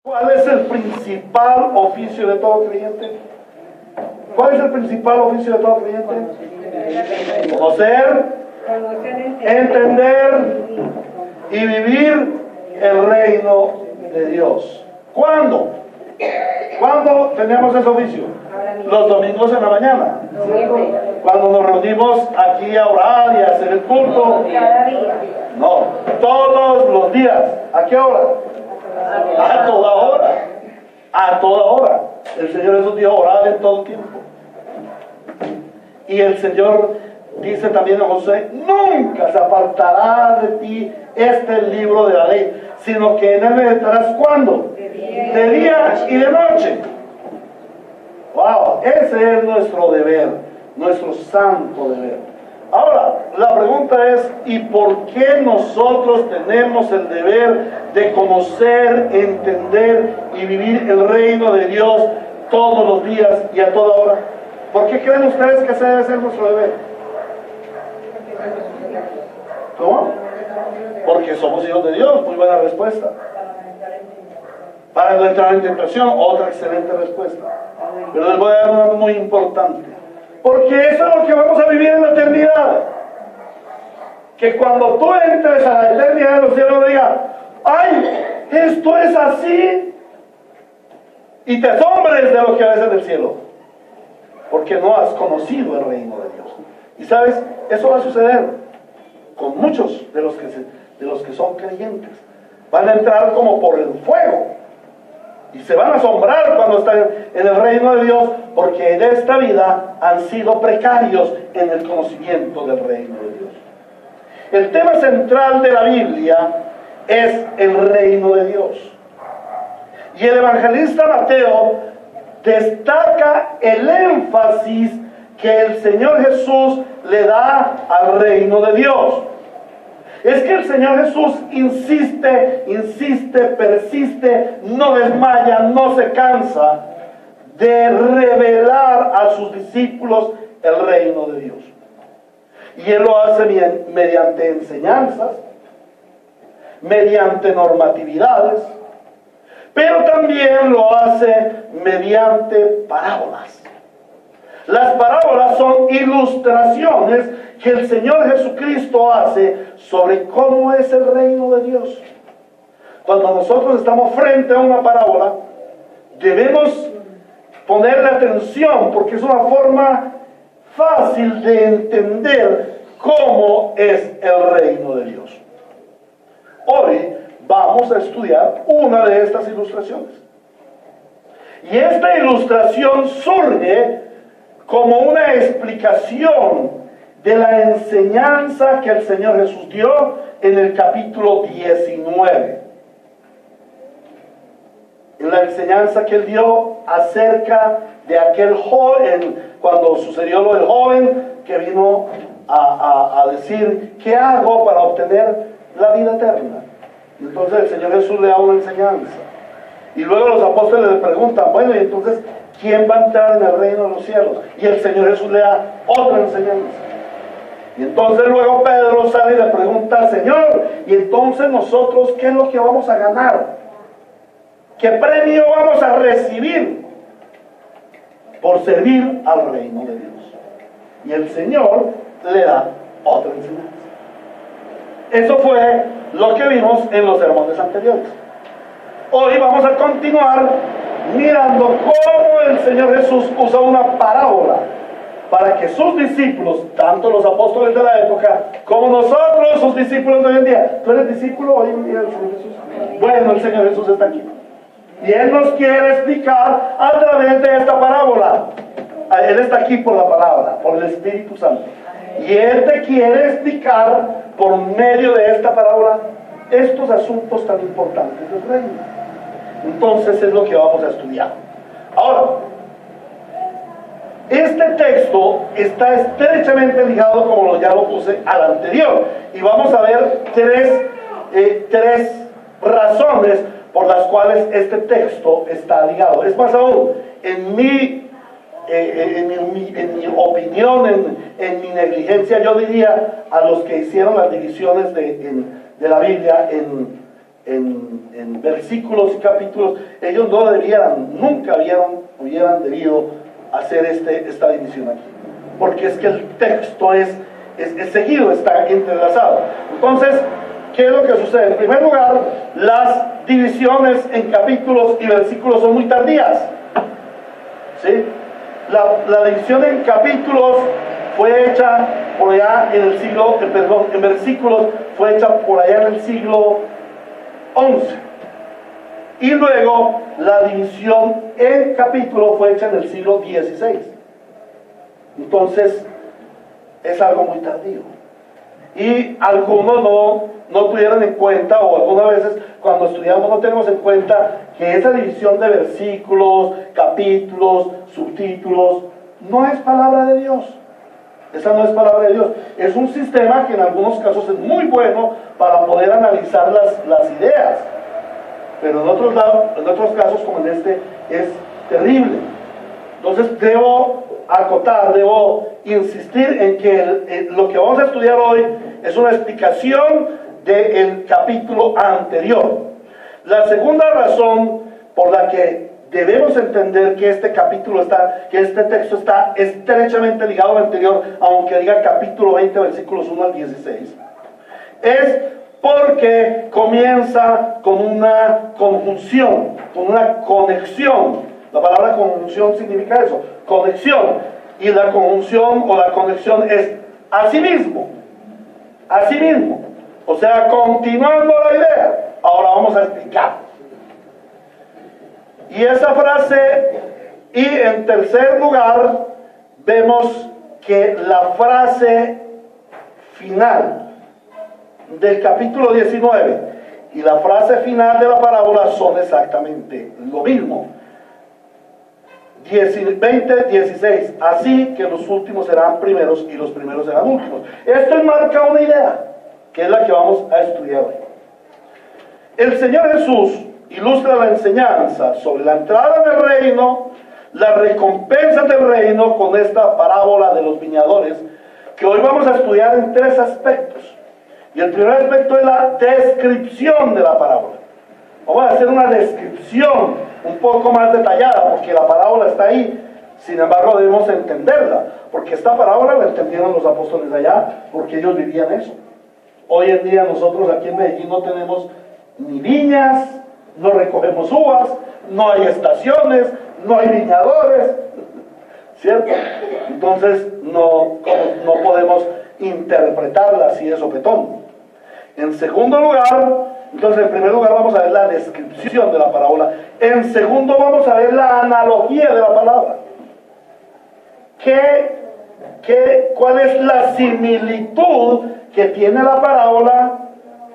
¿Cuál es el principal oficio de todo creyente? ¿Cuál es el principal oficio de todo creyente? Conocer, entender y vivir el reino de Dios. ¿Cuándo? ¿Cuándo tenemos ese oficio? Los domingos en la mañana. Cuando nos reunimos aquí a orar y a hacer el culto. No, todos los días. ¿A qué hora? A toda hora. A toda hora. El Señor Jesús dijo orar en todo tiempo. Y el Señor dice también a José: nunca se apartará de ti este libro de la ley, sino que en él meditarás. ¿cuándo? De día y de noche. Wow, ese es nuestro deber, nuestro santo deber. Ahora, la pregunta es: ¿y por qué nosotros tenemos el deber de conocer, entender y vivir el reino de Dios todos los días y a toda hora? ¿Por qué creen ustedes que ese debe ser nuestro deber? ¿Cómo? Porque somos hijos de Dios. Muy buena respuesta. Para no entrar en tentación, otra excelente respuesta. Pero les voy a dar una muy importante. Porque eso es lo que vamos a vivir en la eternidad. Que cuando tú entres a la eternidad de los cielos, digas: ¡ay! Esto es así. Y te asombres de lo que ves en el cielo. Porque no has conocido el reino de Dios. Y sabes, eso va a suceder con muchos de los que son creyentes. Van a entrar como por el fuego. Y se van a asombrar cuando están en el reino de Dios, porque en esta vida han sido precarios en el conocimiento del reino de Dios. El tema central de la Biblia es el reino de Dios. Y el evangelista Mateo destaca el énfasis que el Señor Jesús le da al reino de Dios. Es que el Señor Jesús insiste, persiste, no desmaya, no se cansa de revelar a sus discípulos el reino de Dios. Y Él lo hace mediante enseñanzas, mediante normatividades, pero también lo hace mediante parábolas. Las parábolas son ilustraciones que el Señor Jesucristo hace sobre cómo es el reino de Dios. Cuando nosotros estamos frente a una parábola, debemos ponerle atención, porque es una forma fácil de entender cómo es el reino de Dios. Hoy vamos a estudiar una de estas ilustraciones. Y esta ilustración surge como una explicación de la enseñanza que el Señor Jesús dio en el capítulo 19. En la enseñanza que Él dio acerca de aquel joven, cuando sucedió lo del joven que vino a decir: ¿qué hago para obtener la vida eterna? Entonces el Señor Jesús le da una enseñanza. Y luego los apóstoles le preguntan: bueno, y entonces, ¿quién va a entrar en el reino de los cielos? Y el Señor Jesús le da otra enseñanza. Y entonces luego Pedro sale y le pregunta al Señor: y entonces nosotros, ¿qué es lo que vamos a ganar? ¿Qué premio vamos a recibir por servir al reino de Dios? Y el Señor le da otra enseñanza. Eso fue lo que vimos en los sermones anteriores. Hoy vamos a continuar mirando cómo el Señor Jesús usa una parábola para que sus discípulos, tanto los apóstoles de la época como nosotros, sus discípulos de hoy en día. ¿Tú eres discípulo hoy en día del Señor Jesús? Bueno, el Señor Jesús está aquí. Y Él nos quiere explicar a través de esta parábola. Él está aquí por la palabra, por el Espíritu Santo. Y Él te quiere explicar por medio de esta parábola estos asuntos tan importantes del reino. Entonces es lo que vamos a estudiar. Ahora, este texto está estrechamente ligado, como ya lo puse, al anterior. Y vamos a ver tres razones por las cuales este texto está ligado. Es más aún, en mi opinión, en mi negligencia, yo diría a los que hicieron las divisiones de la Biblia en versículos y capítulos, ellos no nunca hubieran debido hacer esta división aquí, porque es que el texto es seguido, está entrelazado. Entonces, ¿qué es lo que sucede? En primer lugar, las divisiones en capítulos y versículos son muy tardías, ¿sí? La división en capítulos fue hecha por allá en el siglo, en versículos fue hecha por allá en el siglo XI. Y luego la división en capítulos fue hecha en el siglo XVI. Entonces, es algo muy tardío. Y algunos no tuvieron en cuenta, o algunas veces cuando estudiamos no tenemos en cuenta que esa división de versículos, capítulos, subtítulos, no es palabra de Dios. Esa no es palabra de Dios. Es un sistema que en algunos casos es muy bueno para poder analizar las ideas. Pero en otros casos, como en este, es terrible. Entonces debo acotar, debo insistir en que lo que vamos a estudiar hoy es una explicación del capítulo anterior. La segunda razón por la que debemos entender que este texto está estrechamente ligado al anterior, aunque diga capítulo 20, versículos 1 al 16, es porque comienza con una conjunción, con una conexión. La palabra conjunción significa eso, conexión. Y la conjunción o la conexión es asimismo. Asimismo. O sea, continuando la idea. Ahora vamos a explicar. Y esa frase, y en tercer lugar, vemos que la frase final del capítulo 19 y la frase final de la parábola son exactamente lo mismo. 20, 16, así que los últimos serán primeros y los primeros serán últimos. Esto enmarca una idea, que es la que vamos a estudiar hoy. El Señor Jesús ilustra la enseñanza sobre la entrada del reino, las recompensas del reino, con esta parábola de los viñadores, que hoy vamos a estudiar en tres aspectos. Y el primer aspecto es la descripción de la parábola. Vamos a hacer una descripción un poco más detallada, porque la parábola está ahí. Sin embargo, debemos entenderla, porque esta parábola la entendieron los apóstoles allá, porque ellos vivían eso. Hoy en día nosotros aquí en Medellín no tenemos ni viñas, no recogemos uvas, no hay estaciones, no hay viñadores, ¿cierto? Entonces no podemos interpretarla así de sopetón. En segundo lugar, entonces en primer lugar vamos a ver la descripción de la parábola. En segundo vamos a ver la analogía de la palabra. ¿Cuál es la similitud que tiene la parábola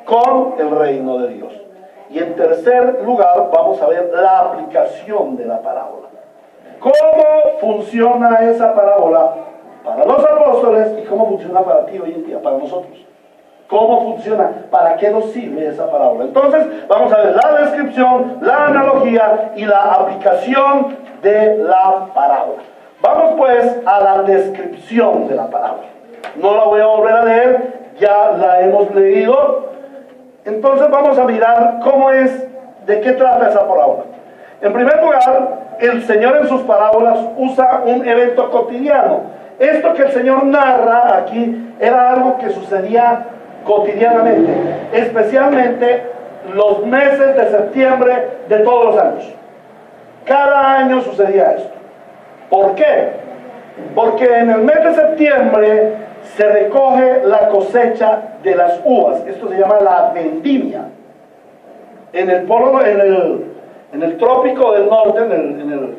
con el reino de Dios? Y en tercer lugar vamos a ver la aplicación de la parábola. ¿Cómo funciona esa parábola para los apóstoles y cómo funciona para ti hoy en día, para nosotros? ¿Cómo funciona? ¿Para qué nos sirve esa parábola? Entonces vamos a ver la descripción, la analogía y la aplicación de la parábola. Vamos pues a la descripción de la parábola. No la voy a volver a leer, ya la hemos leído. Entonces vamos a mirar de qué trata esa parábola. En primer lugar, el Señor en sus parábolas usa un evento cotidiano. Esto que el Señor narra aquí era algo que sucedía cotidianamente, especialmente los meses de septiembre de todos los años. Cada año sucedía esto. ¿Por qué? Porque en el mes de septiembre se recoge la cosecha de las uvas. Esto se llama la vendimia. En el trópico del norte, en el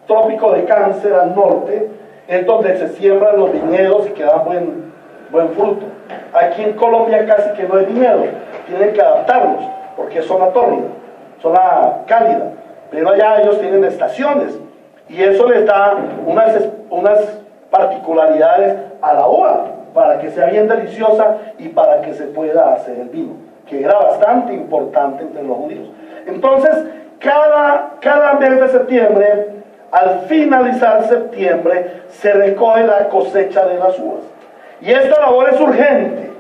trópico de Cáncer al norte, es donde se siembran los viñedos y que dan buen fruto. Aquí en Colombia casi que no hay viñedos, tienen que adaptarlos, porque es zona tórrida, zona cálida, pero allá ellos tienen estaciones, y eso les da unas particularidades a la uva, para que sea bien deliciosa y para que se pueda hacer el vino, que era bastante importante entre los judíos. Entonces, cada mes de septiembre, al finalizar septiembre, se recoge la cosecha de las uvas. Y esta labor es urgente.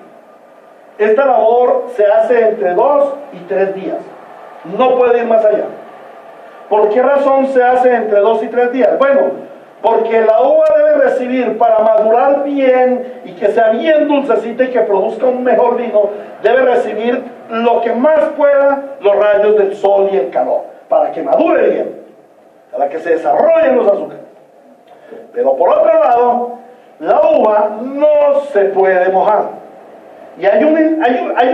esta labor se hace entre 2 y 3 días. No puede ir más allá. ¿Por qué razón se hace entre 2 y 3 días? Bueno, porque la uva debe recibir, para madurar bien y que sea bien dulcecita y que produzca un mejor vino, debe recibir lo que más pueda los rayos del sol y el calor, para que madure bien, para que se desarrollen los azúcares. Pero por otro lado, la uva no se puede mojar. Y hay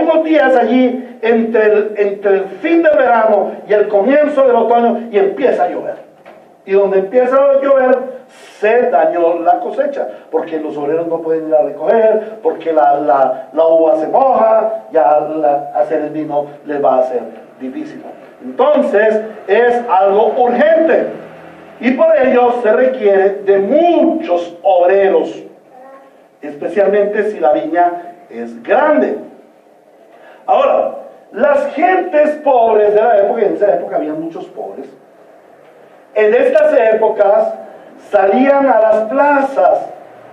unos días allí entre el fin del verano y el comienzo del otoño, y empieza a llover. Y donde empieza a llover, se dañó la cosecha, porque los obreros no pueden ir a recoger, porque la uva se moja, ya hacer el vino les va a ser difícil. Entonces, es algo urgente. Y por ello se requiere de muchos obreros, especialmente si la viña es grande. Ahora, las gentes pobres de la época, y en esa época había muchos pobres, en estas épocas salían a las plazas,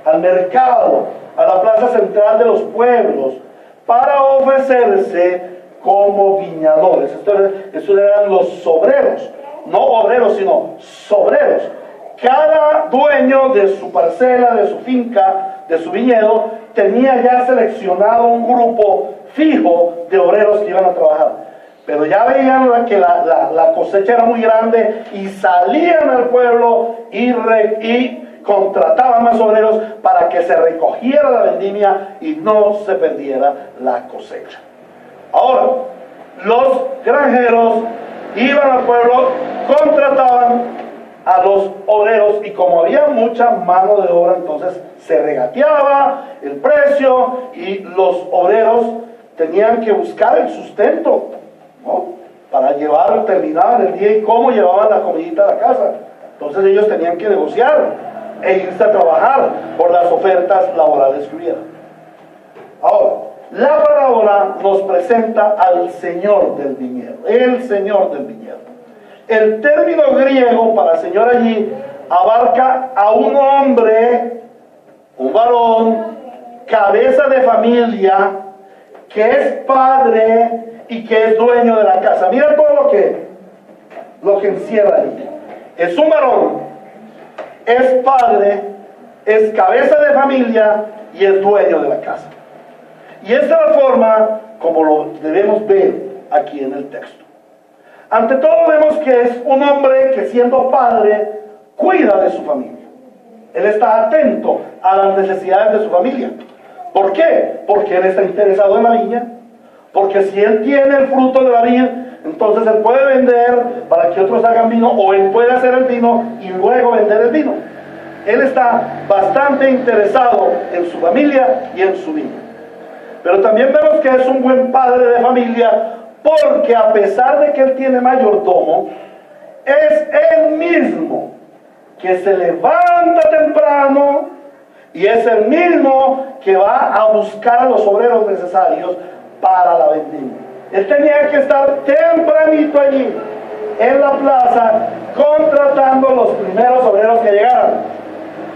al mercado, a la plaza central de los pueblos, para ofrecerse como viñadores. Estos eran los sobreros, no obreros, sino sobreros. Cada dueño de su parcela, de su finca, de su viñedo, tenía ya seleccionado un grupo fijo de obreros que iban a trabajar. Pero ya veían que la cosecha era muy grande y salían al pueblo y contrataban más obreros para que se recogiera la vendimia y no se perdiera la cosecha. Ahora, los granjeros iban al pueblo, contrataban a los obreros, y como había mucha mano de obra, entonces se regateaba el precio y los obreros tenían que buscar el sustento, ¿no?, para llevar, terminar el día, y cómo llevaban la comidita a la casa. Entonces ellos tenían que negociar e irse a trabajar por las ofertas laborales que hubiera. Ahora, la parábola nos presenta al señor del viñedo, el señor del viñedo. El término griego para señor allí abarca a un hombre, un varón, cabeza de familia, que es padre y que es dueño de la casa. Mira todo lo que encierra ahí. Es un varón, es padre, es cabeza de familia y es dueño de la casa. Y esta es la forma como lo debemos ver aquí en el texto. Ante todo vemos que es un hombre que, siendo padre, cuida de su familia. Él está atento a las necesidades de su familia. ¿Por qué? Porque él está interesado en la viña. Porque si él tiene el fruto de la viña, entonces él puede vender para que otros hagan vino, o él puede hacer el vino y luego vender el vino. Él está bastante interesado en su familia y en su viña. Pero también vemos que es un buen padre de familia, porque a pesar de que él tiene mayordomo, es él mismo que se levanta temprano y es el mismo que va a buscar a los obreros necesarios para la vendimia. Él tenía que estar tempranito allí en la plaza contratando los primeros obreros que llegaran.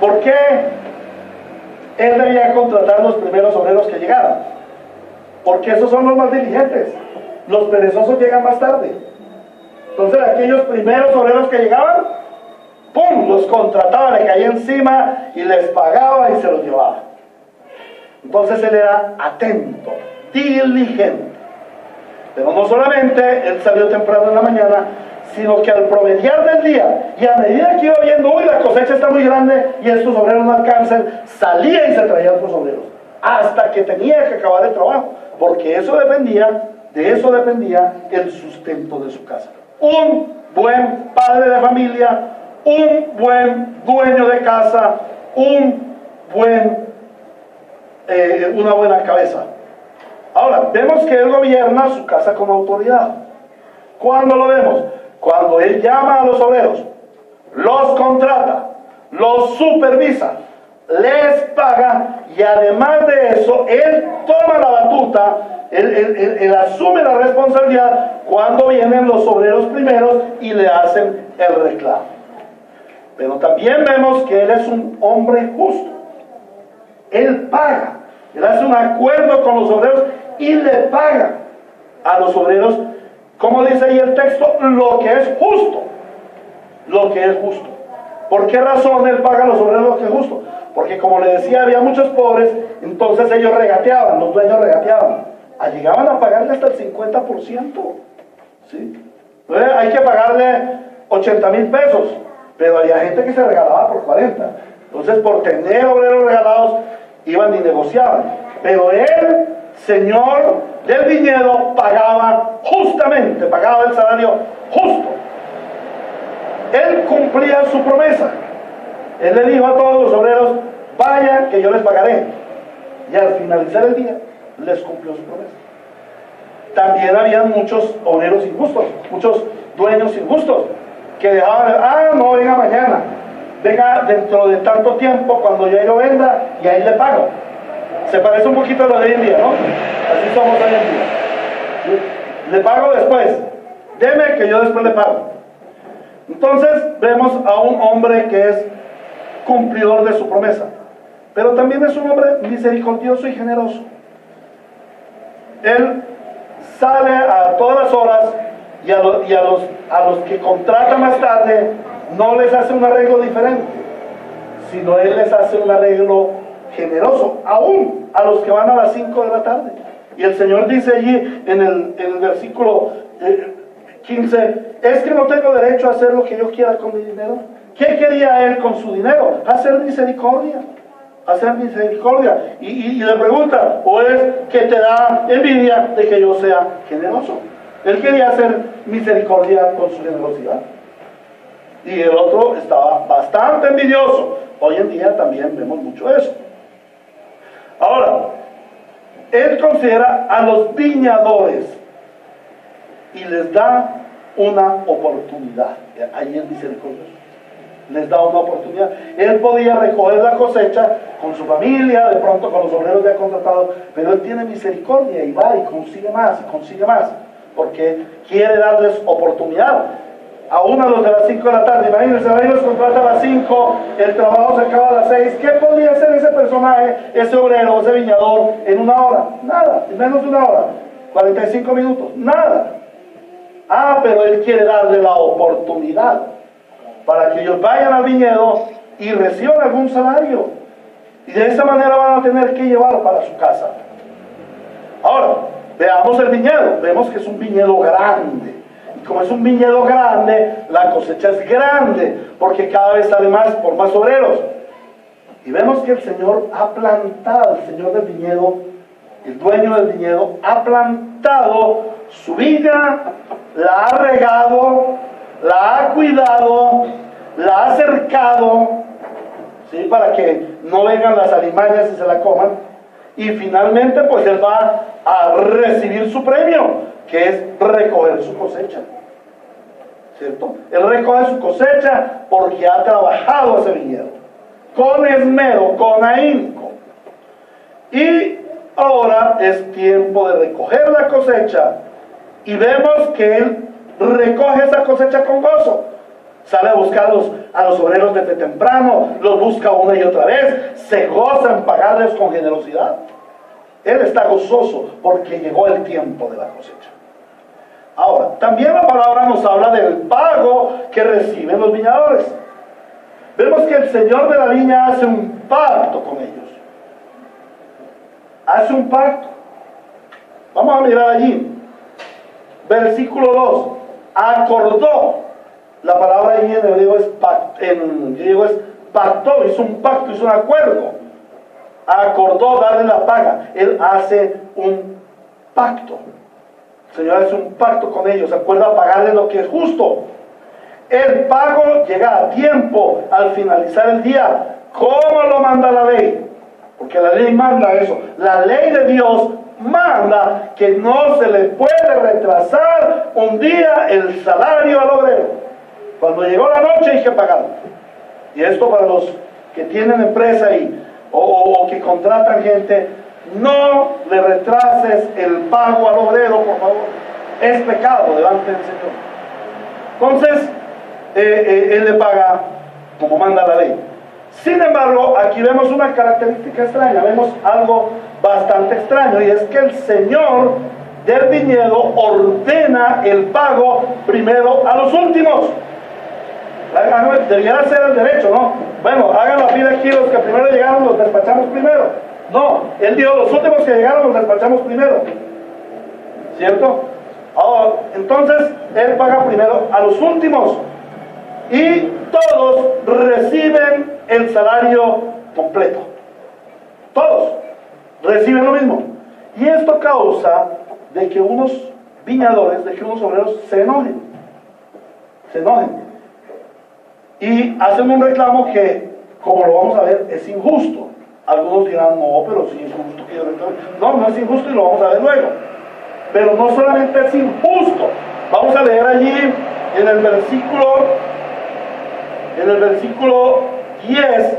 ¿Por qué él debía contratar los primeros obreros que llegaran? Porque esos son los más diligentes. Los perezosos llegan más tarde. Entonces aquellos primeros obreros que llegaban, ¡pum!, los contrataba, le caía encima y les pagaba y se los llevaba. Entonces él era atento, diligente. Pero no solamente él salió temprano en la mañana, sino que al promediar del día, y a medida que iba viendo, uy, la cosecha está muy grande y estos obreros no alcanzan, salía y se traía a otros obreros, hasta que tenía que acabar el trabajo, porque de eso dependía el sustento de su casa. Un buen padre de familia, un buen dueño de casa, una buena cabeza. Ahora, vemos que él gobierna su casa con autoridad. ¿Cuándo lo vemos? Cuando él llama a los obreros, los contrata, los supervisa, les paga, y además de eso, él toma la batuta, él asume la responsabilidad cuando vienen los obreros primeros y le hacen el reclamo. Pero también vemos que él es un hombre justo. Él paga, él hace un acuerdo con los obreros y le paga a los obreros, como dice ahí el texto, lo que es justo. Lo que es justo. ¿Por qué razón él paga a los obreros lo que es justo? Porque como le decía, había muchos pobres, entonces ellos regateaban, los dueños regateaban. Llegaban a pagarle hasta el 50%. ¿Sí? Entonces hay que pagarle 80,000 pesos, pero había gente que se regalaba por 40. Entonces por tener obreros regalados iban y negociaban. Pero el señor del viñedo pagaba justamente, pagaba el salario justo. Él cumplía su promesa. Él le dijo a todos los obreros: vayan que yo les pagaré. Y al finalizar el día les cumplió su promesa. También había muchos obreros injustos, muchos dueños injustos, que dejaban, no, venga mañana, venga dentro de tanto tiempo, cuando yo venda, y ahí le pago. Se parece un poquito a lo de hoy en día, ¿no? Así somos hoy en día. ¿Sí? Le pago después, deme que yo después le pago. Entonces vemos a un hombre que es cumplidor de su promesa, pero también es un hombre misericordioso y generoso. Él sale a todas las horas y a los que contrata más tarde no les hace un arreglo diferente, sino él les hace un arreglo generoso, aún a los que van a las 5 de la tarde. Y el Señor dice allí en el versículo 15, es que no tengo derecho a hacer lo que yo quiera con mi dinero. ¿Qué quería él con su dinero? Hacer misericordia. Hacer misericordia. Y le pregunta, ¿o es que te da envidia de que yo sea generoso? Él quería hacer misericordia con su generosidad. Y el otro estaba bastante envidioso. Hoy en día también vemos mucho eso. Ahora, él considera a los viñadores y les da una oportunidad. Ahí es misericordioso. Les da una oportunidad. Él podía recoger la cosecha con su familia, de pronto con los obreros que ha contratado, pero él tiene misericordia y va y consigue más, porque quiere darles oportunidad. Aún a los de las 5 de la tarde, imagínense, ahí los contrata a las 5, el trabajo se acaba a las 6. ¿Qué podría hacer ese personaje, ese obrero, ese viñador en una hora? Nada, en menos de una hora, 45 minutos, nada. Pero él quiere darle la oportunidad para que ellos vayan al viñedo y reciban algún salario. Y de esa manera van a tener que llevar para su casa. Ahora, veamos el viñedo. Vemos que es un viñedo grande. Y como es un viñedo grande, la cosecha es grande, porque cada vez sale más por más obreros. Y vemos que el Señor ha plantado, el Señor del viñedo, el dueño del viñedo, ha plantado su viña, la ha regado, la ha cuidado, la ha cercado, ¿sí? Para que no vengan las alimañas y se la coman. Y finalmente pues él va a recibir su premio, que es recoger su cosecha, ¿cierto? Él recoge su cosecha porque ha trabajado ese viñedo con esmero, con ahínco. Y ahora es tiempo de recoger la cosecha, y vemos que él recoge esa cosecha con gozo. Sale a buscar a los obreros desde temprano, los busca una y otra vez, se goza en pagarles con generosidad. Él está gozoso porque llegó el tiempo de la cosecha. Ahora, también la palabra nos habla del pago que reciben los viñadores. Vemos que el Señor de la viña hace un pacto con ellos. Hace un pacto. Vamos a mirar allí. Versículo 2. Acordó. La palabra ahí en griego es pactó, hizo un pacto, hizo un acuerdo. Acordó darle la paga. Él hace un pacto. El Señor hace un pacto con ellos, acuerda pagarle lo que es justo. El pago llega a tiempo al finalizar el día. ¿Cómo lo manda la ley? Porque la ley manda eso. La ley de Dios manda que no se le puede retrasar un día el salario al obrero. Cuando llegó la noche hay que pagarlo. Y esto para los que tienen empresa o que contratan gente, no le retrases el pago al obrero, por favor. Es pecado delante del Señor. Entonces, él le paga como manda la ley. Sin embargo, aquí vemos una característica extraña, vemos algo bastante extraño, y es que el señor del viñedo ordena el pago primero a los últimos. Debiera ser el derecho, ¿no? Bueno, hagan la fila aquí, los que primero llegaron los despachamos primero. No, él dijo, los últimos que llegaron los despachamos primero, ¿cierto? Ahora, entonces, él paga primero a los últimos, y todos reciben el salario completo. Todos reciben lo mismo. Y esto causa de que unos viñadores, de que unos obreros se enojen. Y hacen un reclamo que, como lo vamos a ver, es injusto. Algunos dirán, no, pero sí es injusto que yo reclame. No, no es injusto, y lo vamos a ver luego. Pero no solamente es injusto. Vamos a leer allí en el versículo 10.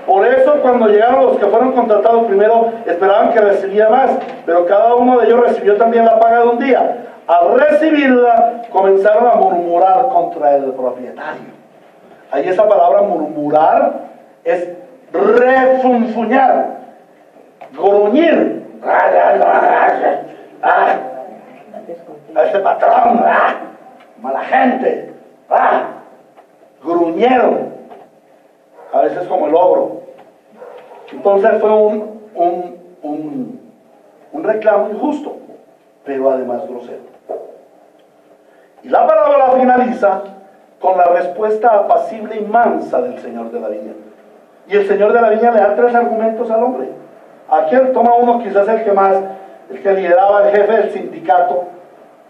Por eso, cuando llegaron los que fueron contratados primero, esperaban que recibiera más, pero cada uno de ellos recibió también la paga de un día. Al recibirla, comenzaron a murmurar contra el propietario. Ahí esa palabra murmurar es refunfuñar, gruñir. A ese patrón, mala gente, gruñeron, a veces como el ogro. Entonces fue un reclamo injusto, pero además grosero. Y la parábola finaliza con la respuesta apacible y mansa del señor de la viña. Y el señor de la viña le da 3 argumentos al hombre. Aquí él toma uno, quizás el que lideraba, el jefe del sindicato,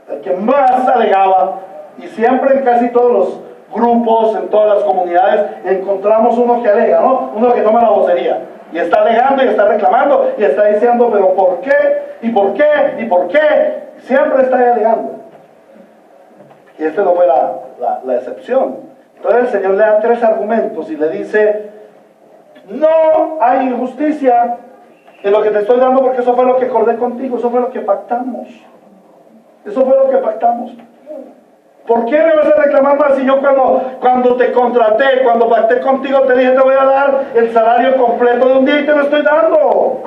el que más alegaba, y siempre en casi todos los grupos, en todas las comunidades, encontramos uno que alega, ¿no? Uno que toma la vocería, y está alegando, y está reclamando, y está diciendo, pero ¿por qué? ¿Y por qué? ¿Y por qué? Siempre está ahí alegando. Y este no fue la excepción. Entonces el Señor le da 3 argumentos, y le dice, no hay injusticia en lo que te estoy dando, porque eso fue lo que acordé contigo, eso fue lo que pactamos. Eso fue lo que pactamos. ¿Por qué me vas a reclamar más si yo cuando te contraté, cuando pacté contigo, te dije te voy a dar el salario completo de un día y te lo estoy dando?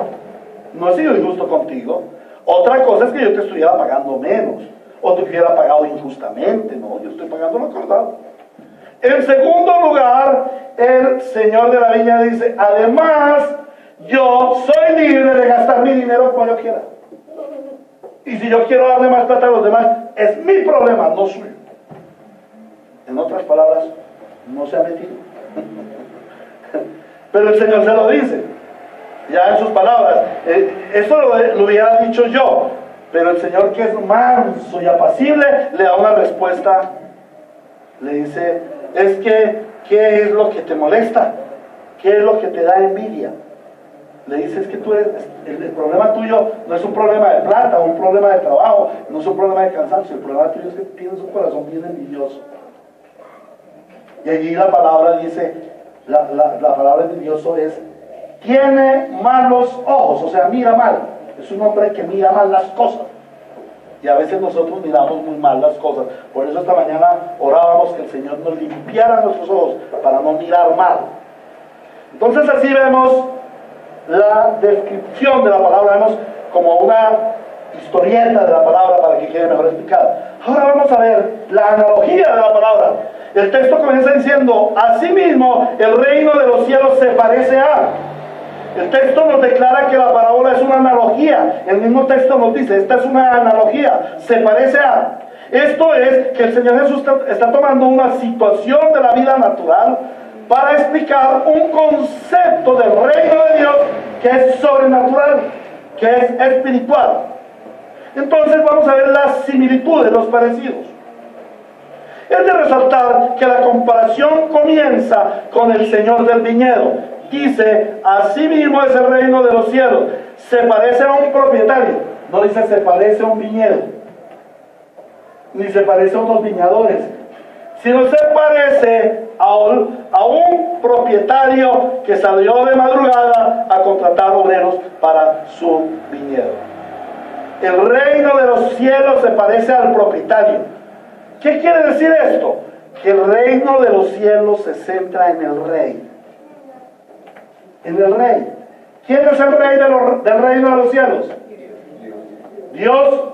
No he sido injusto contigo. Otra cosa es que yo te estuviera pagando menos, o te hubiera pagado injustamente. No, yo estoy pagando lo acordado. En segundo lugar, el señor de la viña dice, además, yo soy libre de gastar mi dinero como yo quiera. Y si yo quiero darle más plata a los demás, es mi problema, no suyo. En otras palabras, no se ha metido. Pero el Señor se lo dice, ya en sus palabras. Eso lo hubiera dicho yo, pero el Señor, que es manso y apacible, le da una respuesta. Le dice, es que, ¿qué es lo que te molesta? ¿Qué es lo que te da envidia? Le dice, es que tú eres, el problema tuyo no es un problema de plata, o un problema de trabajo, no es un problema de cansancio, el problema tuyo es que tienes un corazón bien envidioso. Y allí la palabra dice, la palabra envidioso es, tiene malos ojos, o sea, mira mal. Es un hombre que mira mal las cosas. Y a veces nosotros miramos muy mal las cosas. Por eso esta mañana orábamos que el Señor nos limpiara nuestros ojos para no mirar mal. Entonces así vemos la descripción de la palabra, vemos como una historieta de la palabra para que quede mejor explicada. Ahora vamos a ver la analogía de la palabra. El texto comienza diciendo, asimismo el reino de los cielos se parece a. El texto nos declara que la parábola es una analogía. El mismo texto nos dice, esta es una analogía, se parece a. Esto es que el Señor Jesús está tomando una situación de la vida natural para explicar un concepto del reino de Dios que es sobrenatural, que es espiritual. Entonces vamos a ver las similitudes, los parecidos. Es de resaltar que la comparación comienza con el Señor del viñedo. Dice, así mismo es el reino de los cielos. Se parece a un propietario. No dice se parece a un viñedo, ni se parece a unos viñadores, sino se parece a un propietario que salió de madrugada a contratar obreros para su viñedo. El reino de los cielos se parece al propietario. ¿Qué quiere decir esto? Que el reino de los cielos se centra en el rey. en el Rey. ¿Quién es el Rey del reino de los cielos? Dios,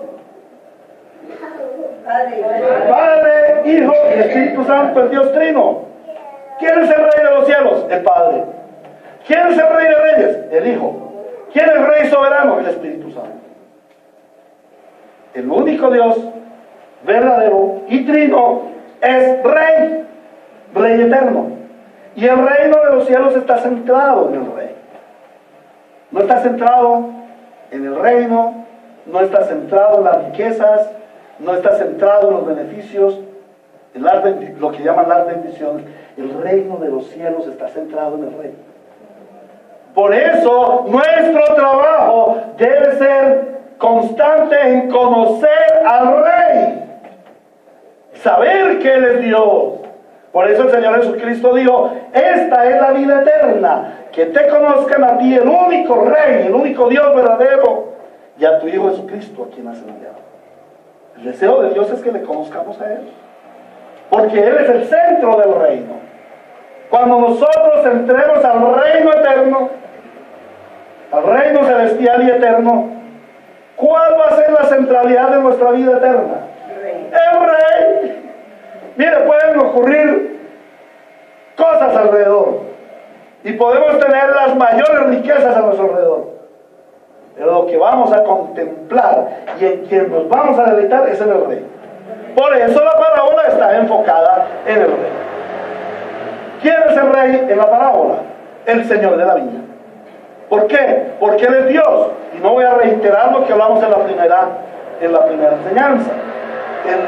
Padre, Hijo y Espíritu Santo, el Dios Trino. ¿Quién es el Rey de los cielos? El Padre. ¿Quién es el Rey de Reyes? El Hijo. ¿Quién es el Rey soberano? El Espíritu Santo. El único Dios verdadero y trino es Rey, Rey eterno. Y el reino de los cielos está centrado en el Rey. No está centrado en el reino, no está centrado en las riquezas, no está centrado en los beneficios, en lo que llaman las bendiciones. El reino de los cielos está centrado en el Rey. Por eso nuestro trabajo debe ser constante en conocer al Rey, saber que Él es Dios. Por eso el Señor Jesucristo dijo: esta es la vida eterna, que te conozcan a ti, el único Rey, el único Dios verdadero, y a tu Hijo Jesucristo, a quien has enviado. El deseo de Dios es que le conozcamos a Él, porque Él es el centro del reino. Cuando nosotros entremos al reino eterno, al reino celestial y eterno, ¿cuál va a ser la centralidad de nuestra vida eterna? El Rey. Mire, pueden ocurrir cosas alrededor y podemos tener las mayores riquezas a nuestro alrededor, pero lo que vamos a contemplar y en quien nos vamos a deleitar es en el Rey. Por eso la parábola está enfocada en el Rey. ¿Quién es el Rey en la parábola? El Señor de la viña. ¿Por qué? Porque Él es Dios. Y no voy a reiterar lo que hablamos en la primera enseñanza. El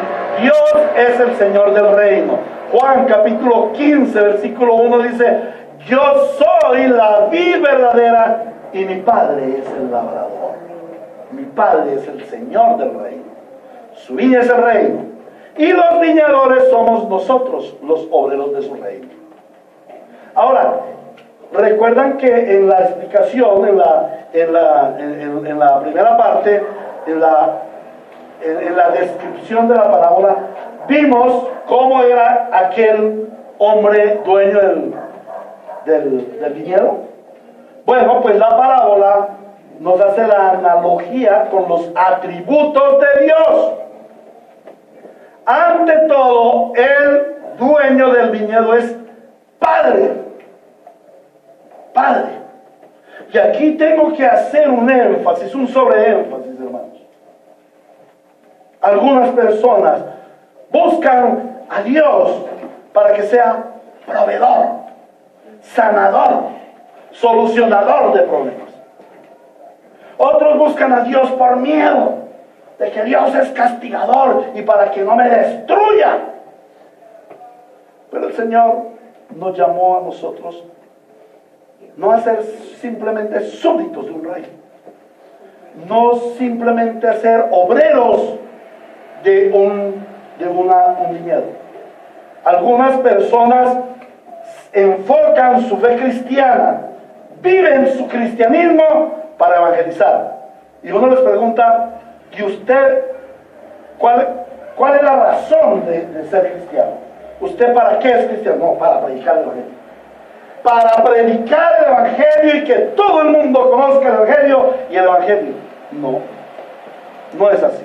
Dios es el Señor del reino. Juan capítulo 15 versículo 1 dice: yo soy la vid verdadera y mi Padre es el labrador. Mi Padre es el Señor del reino. Su viña es el reino y los viñadores somos nosotros, los obreros de su reino. Ahora, recuerdan que en la explicación, en la primera parte, en la descripción de la parábola, vimos cómo era aquel hombre dueño del viñedo. Bueno, pues la parábola nos hace la analogía con los atributos de Dios. Ante todo, el dueño del viñedo es Padre. Padre. Y aquí tengo que hacer un énfasis, un sobreénfasis, hermanos. Algunas personas buscan a Dios para que sea proveedor, sanador, solucionador de problemas. Otros buscan a Dios por miedo de que Dios es castigador y para que no me destruya. Pero el Señor nos llamó a nosotros no a ser simplemente súbditos de un rey, no simplemente a ser obreros de un viñedo. Algunas personas enfocan su fe cristiana, viven su cristianismo para evangelizar. Y uno les pregunta: ¿y usted cuál es la razón de ser cristiano? ¿Usted para qué es cristiano? No, para predicar el evangelio. Para predicar el evangelio y que todo el mundo conozca el evangelio y el evangelio. No, no es así.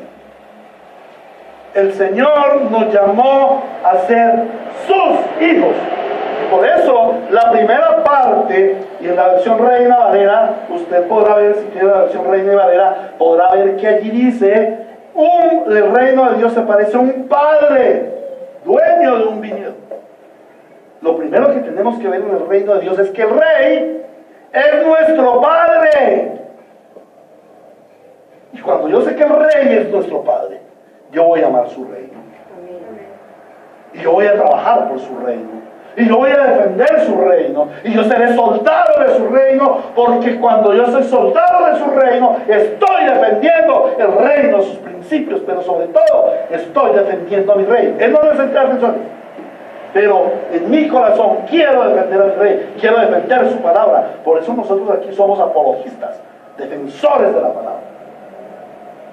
El Señor nos llamó a ser sus hijos. Por eso, la primera parte, y en la versión Reina Valera, usted podrá ver, si tiene la versión Reina y Valera, podrá ver que allí dice: el reino de Dios se parece a un padre, dueño de un viñedo. Lo primero que tenemos que ver en el reino de Dios es que el Rey es nuestro Padre. Y cuando yo sé que el Rey es nuestro Padre, yo voy a amar su reino. Y yo voy a trabajar por su reino. Y yo voy a defender su reino. Y yo seré soldado de su reino, porque cuando yo soy soldado de su reino, estoy defendiendo el reino, sus principios, pero sobre todo, estoy defendiendo a mi rey. Él no es el defensor, pero en mi corazón quiero defender al rey, quiero defender su palabra. Por eso nosotros aquí somos apologistas, defensores de la palabra.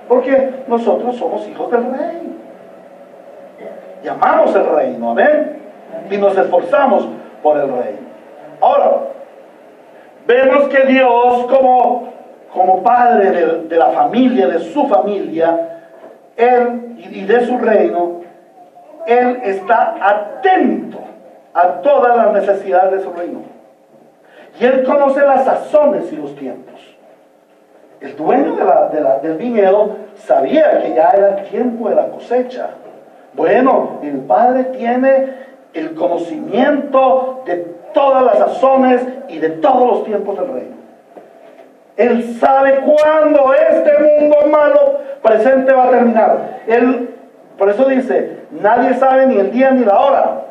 Porque nosotros somos hijos del rey. Y amamos el reino, amén. Y nos esforzamos por el reino. Ahora, vemos que Dios como padre de la familia, de su familia, Él y de su reino, Él está atento a todas las necesidades de su reino. Y Él conoce las sazones y los tiempos. El dueño del viñedo sabía que ya era el tiempo de la cosecha. Bueno, el Padre tiene el conocimiento de todas las sazones y de todos los tiempos del reino. Él sabe cuándo este mundo malo presente va a terminar. Él, por eso dice, nadie sabe ni el día ni la hora,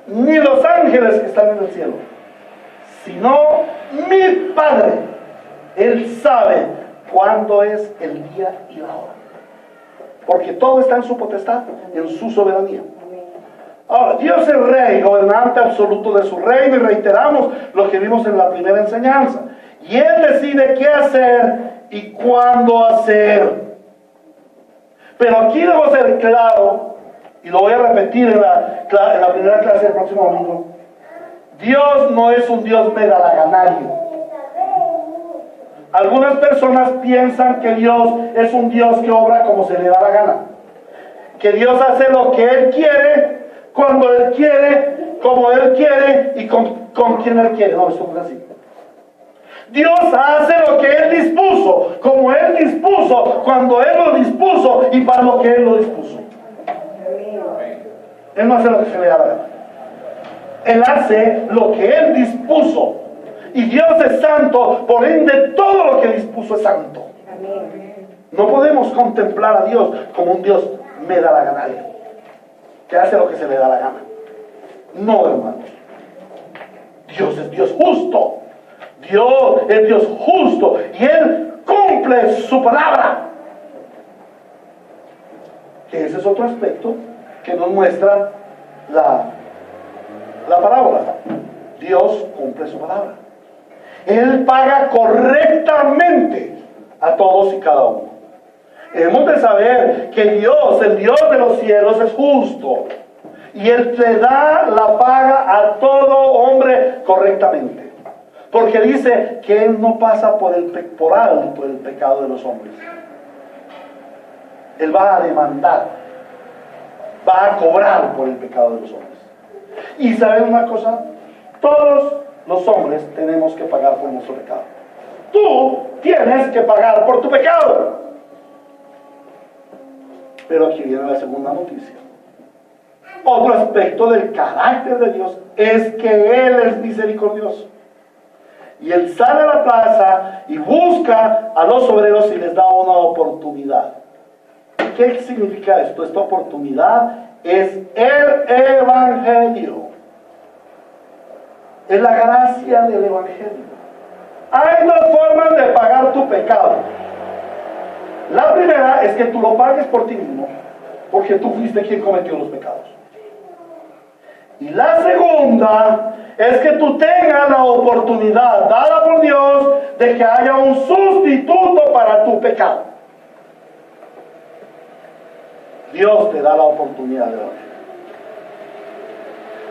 ni los ángeles que están en el cielo, sino mi Padre. Él sabe cuándo es el día y la hora, porque todo está en su potestad, en su soberanía. Ahora, Dios es Rey, gobernante absoluto de su reino, y reiteramos lo que vimos en la primera enseñanza. Y Él decide qué hacer y cuándo hacer. Pero aquí debo ser claro, y lo voy a repetir en la primera clase del próximo domingo: Dios no es un Dios megalaganario. Algunas personas piensan que Dios es un Dios que obra como se le da la gana, que Dios hace lo que Él quiere, cuando Él quiere, como Él quiere y con quien Él quiere. No, esto no es así. Dios hace lo que Él dispuso, como Él dispuso, cuando Él lo dispuso y para lo que Él lo dispuso. Él no hace lo que se le da la gana. Él hace lo que Él dispuso. Y Dios es santo, por ende todo lo que dispuso es santo. No podemos contemplar a Dios como un Dios megalaganario, que hace lo que se le da la gana. No, hermanos. Dios es Dios justo. Dios es Dios justo y Él cumple su palabra. Que ese es otro aspecto que nos muestra la parábola. Dios cumple su palabra. Él paga correctamente a todos y cada uno. Hemos de saber que Dios, el Dios de los cielos, es justo. Y Él le da la paga a todo hombre correctamente. Porque dice que Él no pasa por el pecado de los hombres. Él va a demandar, va a cobrar por el pecado de los hombres. Y ¿saben una cosa? Todos los hombres tenemos que pagar por nuestro pecado. Tú tienes que pagar por tu pecado. Pero aquí viene la segunda noticia. Otro aspecto del carácter de Dios es que Él es misericordioso. Y Él sale a la plaza y busca a los obreros y les da una oportunidad. ¿Qué significa esto? Esta oportunidad es el Evangelio. Es la gracia del Evangelio. Hay dos formas de pagar tu pecado. La primera es que tú lo pagues por ti mismo, porque tú fuiste quien cometió los pecados. Y la segunda es que tú tengas la oportunidad dada por Dios de que haya un sustituto para tu pecado. Dios te da la oportunidad del Evangelio.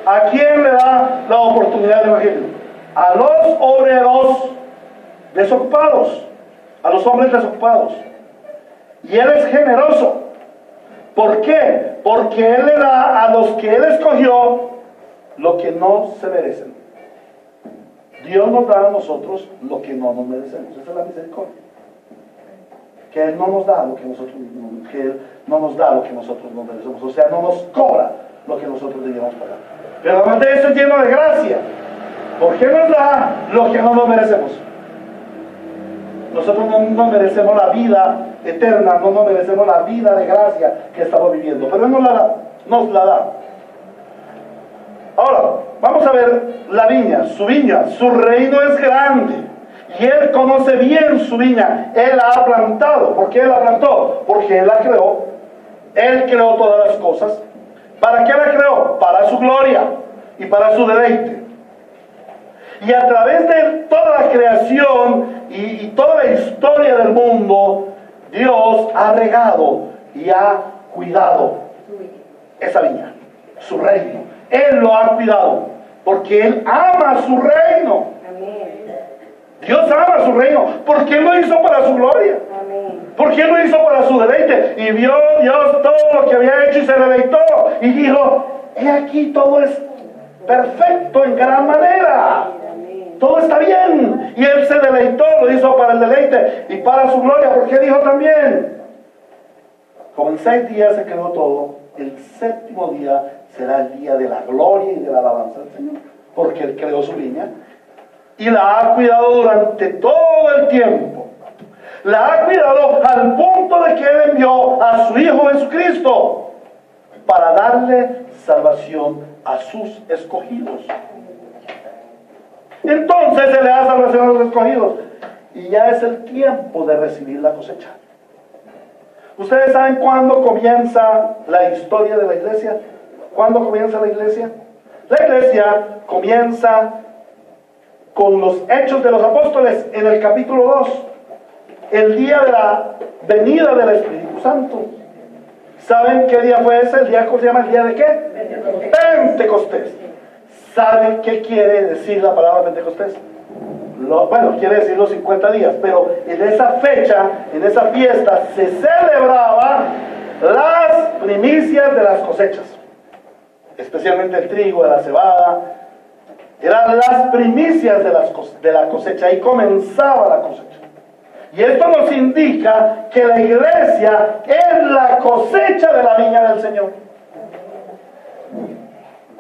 ¿A quién le da la oportunidad del Evangelio? A los obreros desocupados, a los hombres desocupados. Y Él es generoso. ¿Por qué? Porque Él le da a los que Él escogió lo que no se merecen. Dios nos da a nosotros lo que no nos merecemos. Esa es la misericordia. Que Él no nos da lo que nosotros no merecemos. O sea, no nos cobra lo que nosotros debíamos pagar. Pero además de eso es lleno de gracia. ¿Por qué nos da lo que no nos merecemos? Nosotros no nos merecemos la vida eterna, no nos merecemos la vida de gracia que estamos viviendo. Pero Él nos la da. Ahora, vamos a ver la viña, su reino es grande. Y Él conoce bien su viña. Él la ha plantado. ¿Por qué Él la plantó? Porque Él la creó. Él creó todas las cosas. ¿Para qué la creó? Para su gloria y para su deleite. Y a través de toda la creación y toda la historia del mundo, Dios ha regado y ha cuidado esa viña, su reino. Él lo ha cuidado porque Él ama su reino. Dios ama su reino, porque Él lo hizo para su gloria. Porque Él lo hizo para su deleite. Y vio Dios todo lo que había hecho y se deleitó. Y dijo, he aquí, todo es perfecto en gran manera. Todo está bien. Y Él se deleitó, lo hizo para el deleite y para su gloria. Porque dijo también, como en 6 días se creó todo, el 7º día será el día de la gloria y de la alabanza del Señor. Porque Él creó su viña y la ha cuidado durante todo el tiempo. La ha cuidado al punto de que Él envió a su Hijo Jesucristo para darle salvación a sus escogidos. Entonces se le da salvación a los escogidos y ya es el tiempo de recibir la cosecha. ¿Ustedes saben cuándo comienza la historia de la iglesia? ¿Cuándo comienza la iglesia? La iglesia comienza con los Hechos de los Apóstoles en el capítulo 2, el día de la venida del Espíritu Santo. ¿Saben qué día fue ese? ¿El día cómo se llama? ¿El día de qué? Pentecostés. ¿Saben qué quiere decir la palabra Pentecostés? Bueno, quiere decir los 50 días, pero en esa fecha, en esa fiesta, se celebraba las primicias de las cosechas, especialmente el trigo, de la cebada. Eran las primicias de la cosecha, y comenzaba la cosecha. Y esto nos indica que la iglesia es la cosecha de la viña del Señor.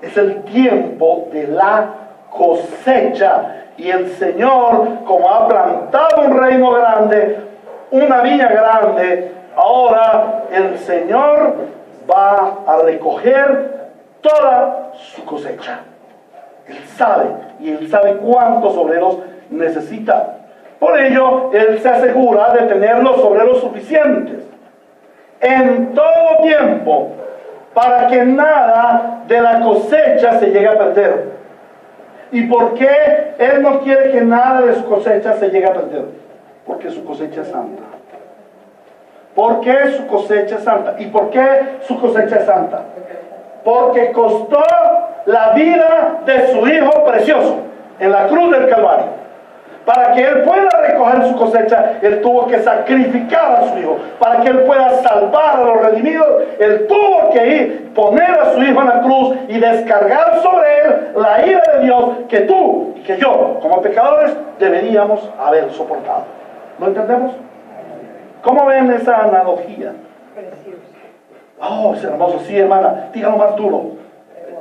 Es el tiempo de la cosecha. Y el Señor, como ha plantado un reino grande, una viña grande, ahora el Señor va a recoger toda su cosecha. Él sabe, y Él sabe cuántos obreros necesita. Por ello, Él se asegura de tener los obreros suficientes en todo tiempo, para que nada de la cosecha se llegue a perder. ¿Y por qué Él no quiere que nada de su cosecha se llegue a perder? Porque su cosecha es santa. ¿Por qué su cosecha es santa? ¿Y por qué su cosecha es santa? Porque costó la vida de su Hijo precioso en la cruz del Calvario. Para que Él pueda recoger su cosecha, Él tuvo que sacrificar a su Hijo. Para que Él pueda salvar a los redimidos, Él tuvo que ir, poner a su Hijo en la cruz y descargar sobre Él la ira de Dios que tú y que yo, como pecadores, deberíamos haber soportado. ¿Lo entendemos? ¿Cómo ven esa analogía? Oh, es hermoso. Sí, hermana, dígalo más duro.